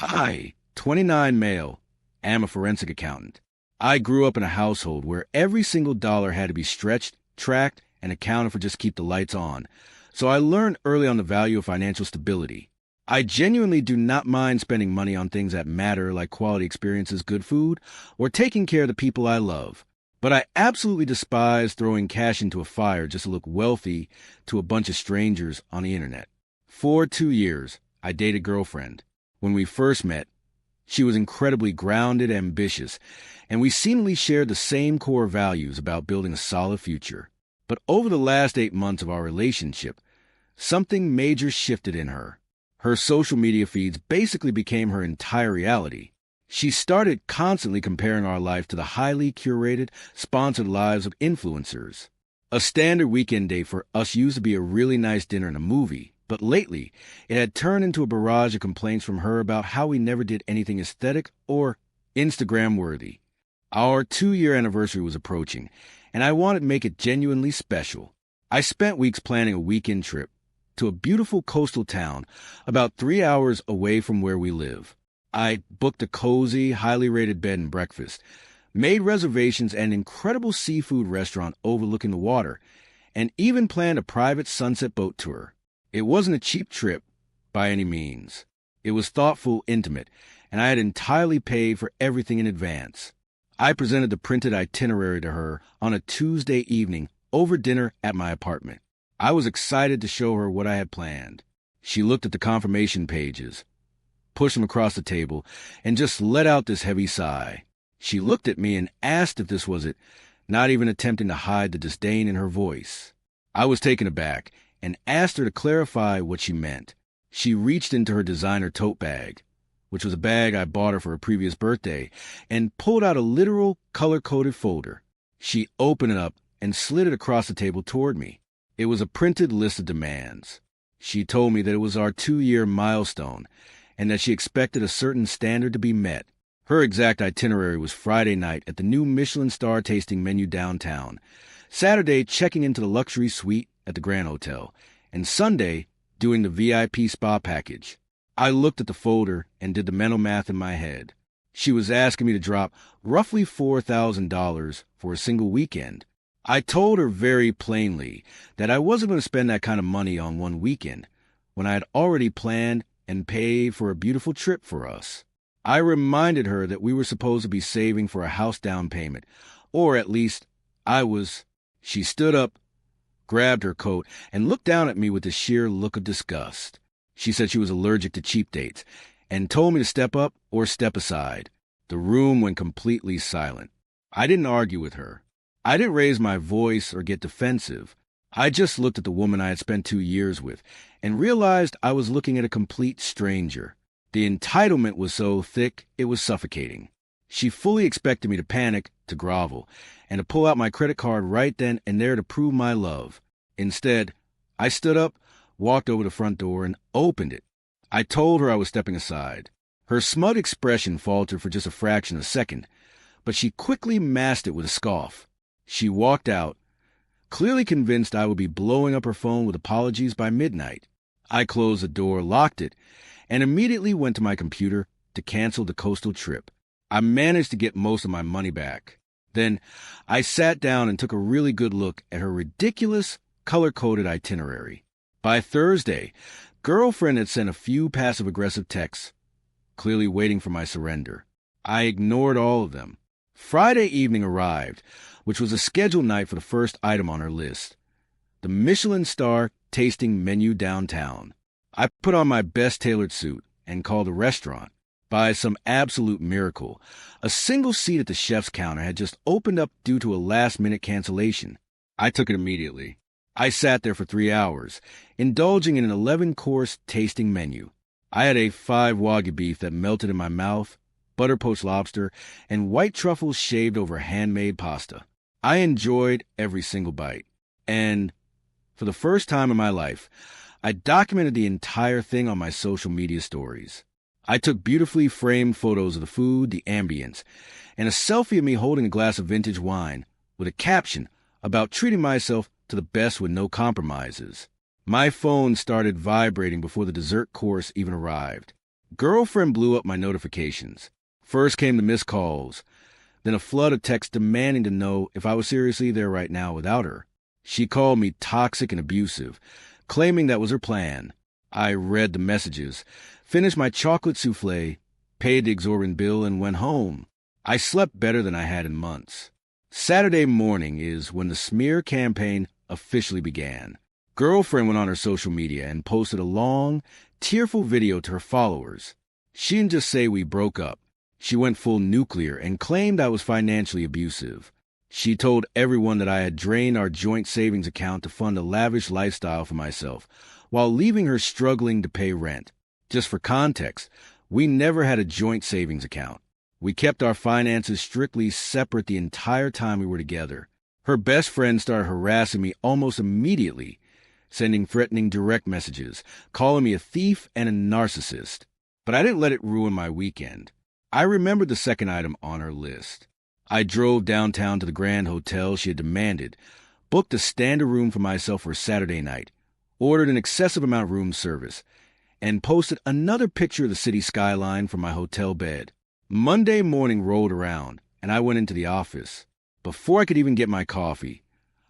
Hi, 29 male. Am a forensic accountant. I grew up in a household where every single dollar had to be stretched, tracked, and accounted for just to keep the lights on. So I learned early on the value of financial stability. I genuinely do not mind spending money on things that matter, like quality experiences, good food, or taking care of the people I love. But I absolutely despise throwing cash into a fire just to look wealthy to a bunch of strangers on the internet. For 2 years, I dated a girlfriend. When we first met, she was incredibly grounded, ambitious, and we seemingly shared the same core values about building a solid future. But over the last 8 months of our relationship, something major shifted in her. Her social media feeds basically became her entire reality. She started constantly comparing our life to the highly curated, sponsored lives of influencers. A standard weekend date for us used to be a really nice dinner and a movie, but lately it had turned into a barrage of complaints from her about how we never did anything aesthetic or Instagram-worthy. Our 2-year anniversary was approaching, and I wanted to make it genuinely special. I spent weeks planning a weekend trip to a beautiful coastal town about 3 hours away from where we live. I booked a cozy, highly rated bed and breakfast, made reservations at an incredible seafood restaurant overlooking the water, and even planned a private sunset boat tour. It wasn't a cheap trip by any means. It was thoughtful, intimate, and I had entirely paid for everything in advance. I presented the printed itinerary to her on a Tuesday evening over dinner at my apartment. I was excited to show her what I had planned. She looked at the confirmation pages, pushed them across the table, and just let out this heavy sigh. She looked at me and asked if this was it, not even attempting to hide the disdain in her voice. I was taken aback and asked her to clarify what she meant. She reached into her designer tote bag, which was a bag I bought her for a previous birthday, and pulled out a literal color-coded folder. She opened it up and slid it across the table toward me. It was a printed list of demands. She told me that it was our 2-year milestone and that she expected a certain standard to be met. Her exact itinerary was Friday night at the new Michelin star tasting menu downtown, Saturday checking into the luxury suite at the Grand Hotel, and Sunday doing the VIP spa package. I looked at the folder and did the mental math in my head. She was asking me to drop roughly $4,000 for a single weekend. I told her very plainly that I wasn't going to spend that kind of money on one weekend when I had already planned and paid for a beautiful trip for us. I reminded her that we were supposed to be saving for a house down payment, or at least I was. She stood up, grabbed her coat, and looked down at me with a sheer look of disgust. She said she was allergic to cheap dates and told me to step up or step aside. The room went completely silent. I didn't argue with her. I didn't raise my voice or get defensive. I just looked at the woman I had spent 2 years with and realized I was looking at a complete stranger. The entitlement was so thick it was suffocating. She fully expected me to panic, to grovel, and to pull out my credit card right then and there to prove my love. Instead, I stood up, walked over the front door, and opened it. I told her I was stepping aside. Her smug expression faltered for just a fraction of a second, but she quickly masked it with a scoff. She walked out, clearly convinced I would be blowing up her phone with apologies by midnight. I closed the door, locked it, and immediately went to my computer to cancel the coastal trip. I managed to get most of my money back. Then I sat down and took a really good look at her ridiculous, color-coded itinerary. By Thursday, girlfriend had sent a few passive-aggressive texts, clearly waiting for my surrender. I ignored all of them. Friday evening arrived, which was a scheduled night for the first item on her list, the Michelin star tasting menu downtown. I put on my best tailored suit and called a restaurant. By some absolute miracle, a single seat at the chef's counter had just opened up due to a last-minute cancellation. I took it immediately. I sat there for 3 hours, indulging in an 11-course tasting menu. I had a 5 Wagyu beef that melted in my mouth, butter poached lobster, and white truffles shaved over handmade pasta. I enjoyed every single bite, and for the first time in my life, I documented the entire thing on my social media stories. I took beautifully framed photos of the food, the ambience, and a selfie of me holding a glass of vintage wine with a caption about treating myself to the best with no compromises. My phone started vibrating before the dessert course even arrived. Girlfriend blew up my notifications. First came the missed calls, then a flood of texts demanding to know if I was seriously there right now without her. She called me toxic and abusive, claiming that was her plan. I read the messages, finished my chocolate souffle, paid the exorbitant bill, and went home. I slept better than I had in months. Saturday morning is when the smear campaign officially began. Girlfriend went on her social media and posted a long, tearful video to her followers. She didn't just say we broke up. She went full nuclear and claimed I was financially abusive. She told everyone that I had drained our joint savings account to fund a lavish lifestyle for myself, while leaving her struggling to pay rent. Just for context, we never had a joint savings account. We kept our finances strictly separate the entire time we were together. Her best friend started harassing me almost immediately, sending threatening direct messages, calling me a thief and a narcissist. But I didn't let it ruin my weekend. I remembered the second item on her list. I drove downtown to the grand hotel she had demanded, booked a standard room for myself for Saturday night, ordered an excessive amount of room service, and posted another picture of the city skyline from my hotel bed. Monday morning rolled around, and I went into the office. Before I could even get my coffee,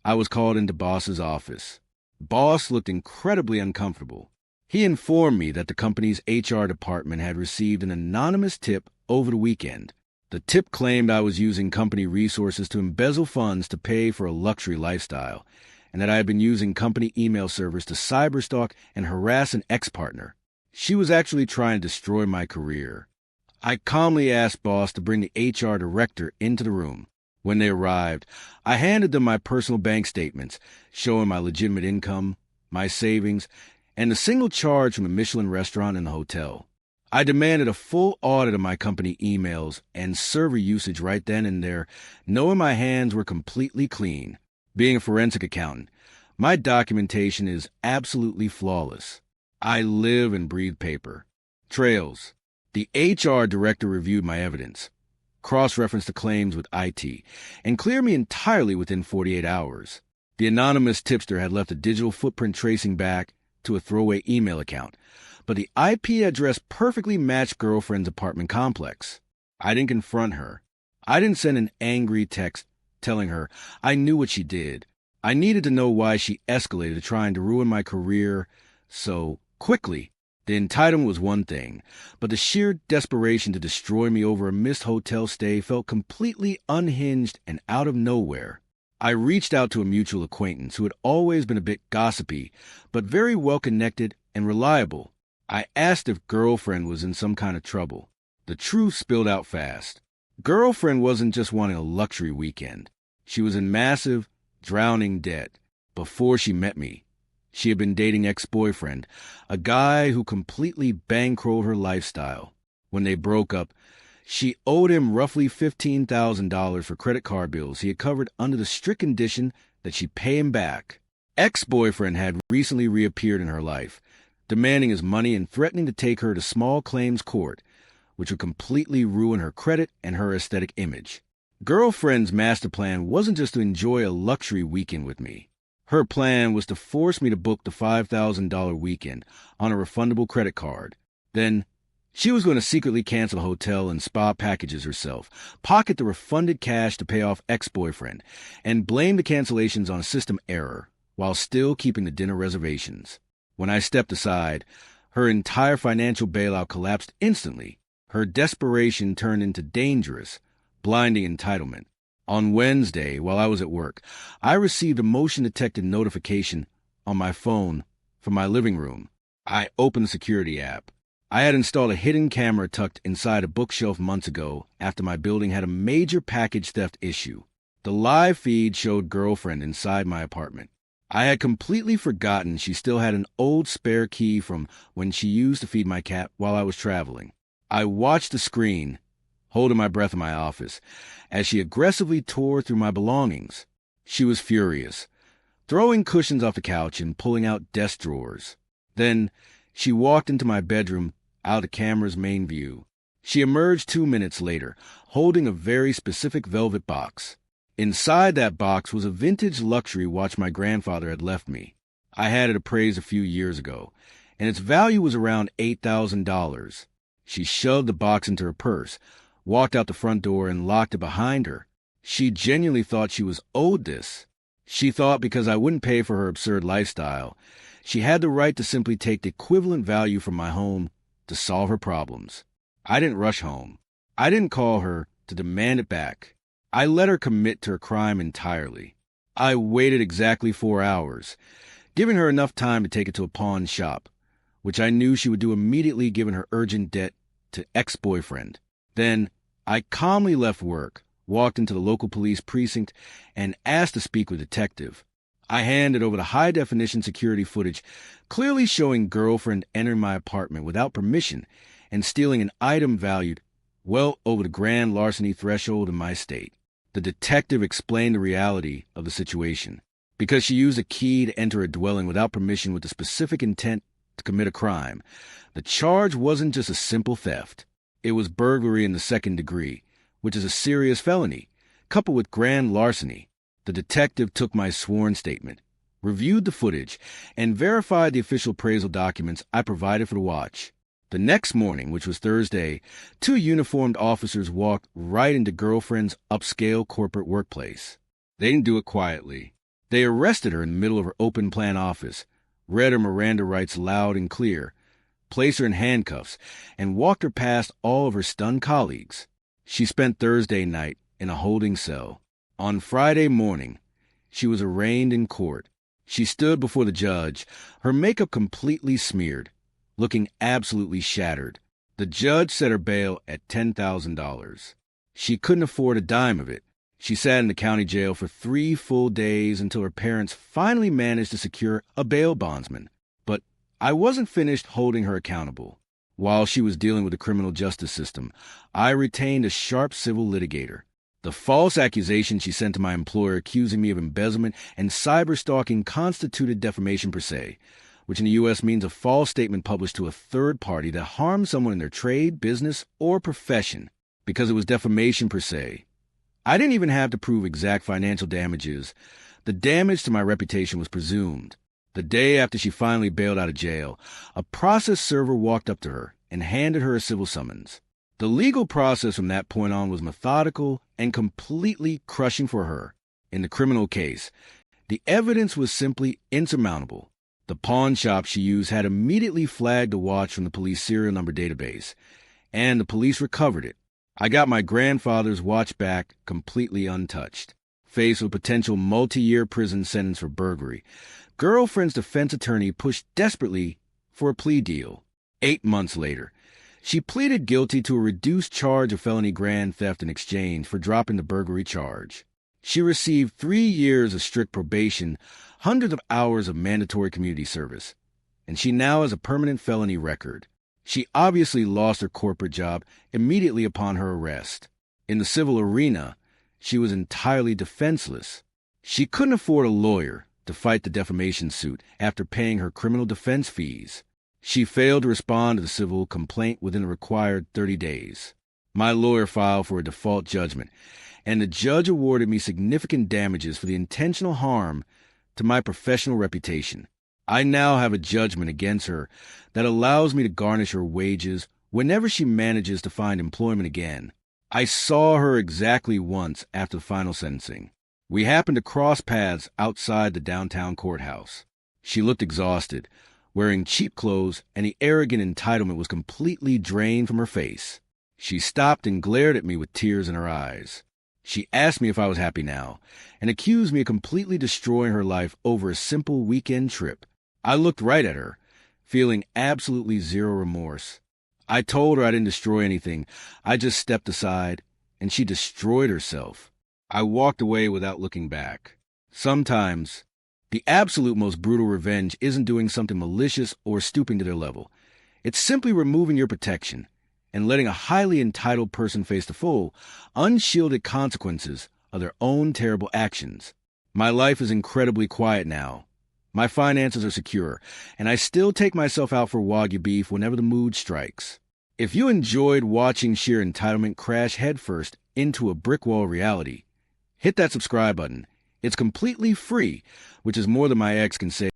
I was called into boss's office. Boss looked incredibly uncomfortable. He informed me that the company's HR department had received an anonymous tip over the weekend. The tip claimed I was using company resources to embezzle funds to pay for a luxury lifestyle, and that I had been using company email servers to cyberstalk and harass an ex-partner. She was actually trying to destroy my career. I calmly asked boss to bring the HR director into the room. When they arrived, I handed them my personal bank statements, showing my legitimate income, my savings, and the single charge from a Michelin restaurant in the hotel. I demanded a full audit of my company emails and server usage right then and there, knowing my hands were completely clean. Being a forensic accountant, my documentation is absolutely flawless. I live and breathe paper. Trails. The HR director reviewed my evidence, cross-referenced the claims with IT, and cleared me entirely within 48 hours. The anonymous tipster had left a digital footprint tracing back to a throwaway email account, but the IP address perfectly matched girlfriend's apartment complex. I didn't confront her. I didn't send an angry text telling her I knew what she did. I needed to know why she escalated to trying to ruin my career so quickly. The entitlement was one thing, but the sheer desperation to destroy me over a missed hotel stay felt completely unhinged and out of nowhere. I reached out to a mutual acquaintance who had always been a bit gossipy, but very well-connected and reliable. I asked if girlfriend was in some kind of trouble. The truth spilled out fast. Girlfriend wasn't just wanting a luxury weekend. She was in massive, drowning debt before she met me. She had been dating ex-boyfriend, a guy who completely bankrolled her lifestyle. When they broke up, she owed him roughly $15,000 for credit card bills he had covered under the strict condition that she pay him back. Ex-boyfriend had recently reappeared in her life, demanding his money and threatening to take her to small claims court, which would completely ruin her credit and her aesthetic image. Girlfriend's master plan wasn't just to enjoy a luxury weekend with me. Her plan was to force me to book the $5,000 weekend on a refundable credit card. Then, she was going to secretly cancel hotel and spa packages herself, pocket the refunded cash to pay off ex-boyfriend, and blame the cancellations on a system error, while still keeping the dinner reservations. When I stepped aside, her entire financial bailout collapsed instantly. Her desperation turned into dangerous, blinding entitlement. On Wednesday, while I was at work, I received a motion-detected notification on my phone from my living room. I opened the security app. I had installed a hidden camera tucked inside a bookshelf months ago after my building had a major package theft issue. The live feed showed girlfriend inside my apartment. I had completely forgotten she still had an old spare key from when she used to feed my cat while I was traveling. I watched the screen, holding my breath in my office, as she aggressively tore through my belongings. She was furious, throwing cushions off the couch and pulling out desk drawers. Then she walked into my bedroom out of the camera's main view. She emerged 2 minutes later, holding a very specific velvet box. Inside that box was a vintage luxury watch my grandfather had left me. I had it appraised a few years ago, and its value was around $8,000. She shoved the box into her purse, walked out the front door, and locked it behind her. She genuinely thought she was owed this. She thought because I wouldn't pay for her absurd lifestyle, she had the right to simply take the equivalent value from my home to solve her problems. I didn't rush home. I didn't call her to demand it back. I let her commit to her crime entirely. I waited exactly 4 hours, giving her enough time to take it to a pawn shop, which I knew she would do immediately given her urgent debt to ex-boyfriend. Then I calmly left work, walked into the local police precinct, and asked to speak with a detective. I handed over the high-definition security footage, clearly showing girlfriend entering my apartment without permission and stealing an item valued well over the grand larceny threshold in my state. The detective explained the reality of the situation. Because she used a key to enter a dwelling without permission with the specific intent to commit a crime, the charge wasn't just a simple theft. It was burglary in the second degree, which is a serious felony, coupled with grand larceny. The detective took my sworn statement, reviewed the footage, and verified the official appraisal documents I provided for the watch. The next morning, which was Thursday, 2 uniformed officers walked right into girlfriend's upscale corporate workplace. They didn't do it quietly. They arrested her in the middle of her open-plan office, read her Miranda rights loud and clear, placed her in handcuffs, and walked her past all of her stunned colleagues. She spent Thursday night in a holding cell. On Friday morning, she was arraigned in court. She stood before the judge, her makeup completely smeared, looking absolutely shattered. The judge set her bail at $10,000. She couldn't afford a dime of it. She sat in the county jail for 3 full days until her parents finally managed to secure a bail bondsman. But I wasn't finished holding her accountable. While she was dealing with the criminal justice system, I retained a sharp civil litigator. The false accusation she sent to my employer accusing me of embezzlement and cyberstalking constituted defamation per se, which in the U.S. means a false statement published to a third party that harms someone in their trade, business, or profession. Because it was defamation per se, I didn't even have to prove exact financial damages. The damage to my reputation was presumed. The day after she finally bailed out of jail, a process server walked up to her and handed her a civil summons. The legal process from that point on was methodical and completely crushing for her. In the criminal case, the evidence was simply insurmountable. The pawn shop she used had immediately flagged the watch from the police serial number database, and the police recovered it. I got my grandfather's watch back completely untouched. Faced with a potential multi-year prison sentence for burglary, girlfriend's defense attorney pushed desperately for a plea deal. 8 months later, she pleaded guilty to a reduced charge of felony grand theft in exchange for dropping the burglary charge. She received 3 years of strict probation, hundreds of hours of mandatory community service, and she now has a permanent felony record. She obviously lost her corporate job immediately upon her arrest. In the civil arena, she was entirely defenseless. She couldn't afford a lawyer to fight the defamation suit after paying her criminal defense fees. She failed to respond to the civil complaint within the required 30 days. My lawyer filed for a default judgment, and the judge awarded me significant damages for the intentional harm to my professional reputation. I now have a judgment against her that allows me to garnish her wages whenever she manages to find employment again. I saw her exactly once after the final sentencing. We happened to cross paths outside the downtown courthouse. She looked exhausted, wearing cheap clothes, and the arrogant entitlement was completely drained from her face. She stopped and glared at me with tears in her eyes. She asked me if I was happy now, and accused me of completely destroying her life over a simple weekend trip. I looked right at her, feeling absolutely zero remorse. I told her I didn't destroy anything. I just stepped aside, and she destroyed herself. I walked away without looking back. Sometimes, the absolute most brutal revenge isn't doing something malicious or stooping to their level. It's simply removing your protection and letting a highly entitled person face the full, unshielded consequences of their own terrible actions. My life is incredibly quiet now. My finances are secure, and I still take myself out for Wagyu beef whenever the mood strikes. If you enjoyed watching sheer entitlement crash headfirst into a brick wall reality, hit that subscribe button. It's completely free, which is more than my ex can say.